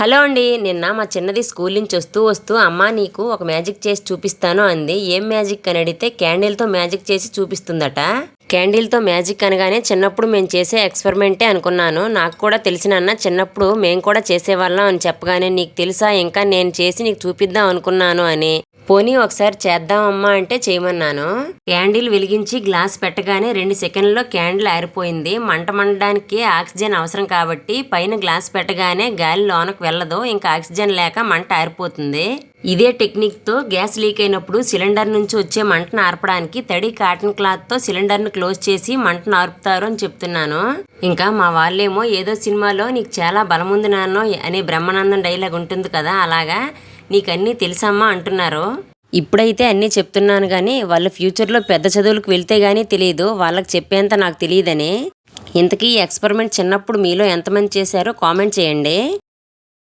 Hello అండి. నిన్న మా చిన్నది స్కూల్ నుంచి వస్తూ అమ్మా నీకు ఒక మ్యాజిక్ చేసి చూపిస్తాను అంది. ఏం మ్యాజిక్ అని అడిగితే క్యాండిల్తో మ్యాజిక్ చేసి చూపిస్తుందట. క్యాండిల్తో మ్యాజిక్ అనగానే చిన్నప్పుడు మేము చేసే ఎక్స్పెరిమెంటే అనుకున్నాను. నాకు కూడా తెలిసినన్న చిన్నప్పుడు మేము కూడా చేసేవాళ్ళం అని చెప్పగానే నీకు తెలుసా ఇంకా నేను చేసి నీకు చూపిద్దాం అనుకున్నాను అని. పోనీ ఒకసారి చేద్దామమ్మా అంటే చేయమన్నాను. క్యాండిల్ వెలిగించి గ్లాస్ పెట్టగానే 2 సెకండ్లలో క్యాండిల్ ఆరిపోయింది. మంట మండడానికి ఆక్సిజన్ అవసరం కాబట్టి పైన గ్లాస్ పెట్టగానే గాలి లోనకు వెళ్ళదు, ఇంకా ఆక్సిజన్ లేక మంట ఆరిపోతుంది. ఇదే టెక్నిక్తో గ్యాస్ లీక్ అయినప్పుడు సిలిండర్ నుంచి వచ్చే మంటను ఆర్పడానికి తడి కాటన్ క్లాత్తో సిలిండర్ను క్లోజ్ చేసి మంటను ఆర్పుతారు అని చెప్తున్నాను. ఇంకా మా వాళ్ళేమో ఏదో సినిమాలో నీకు చాలా బలముంది నాన్నో అనే బ్రహ్మానందం డైలాగ్ ఉంటుంది కదా, అలాగా నీకన్నీ తెలుసమ్మా అంటున్నారు. ఇప్పుడైతే అన్నీ చెప్తున్నాను కానీ వాళ్ళ ఫ్యూచర్లో పెద్ద చదువులకు వెళ్తే కానీ తెలియదు, వాళ్ళకి చెప్పేంత నాకు తెలియదని. ఇంతకీ ఈ ఎక్స్పెరిమెంట్ చిన్నప్పుడు మీలో ఎంతమంది చేశారో కామెంట్ చేయండి.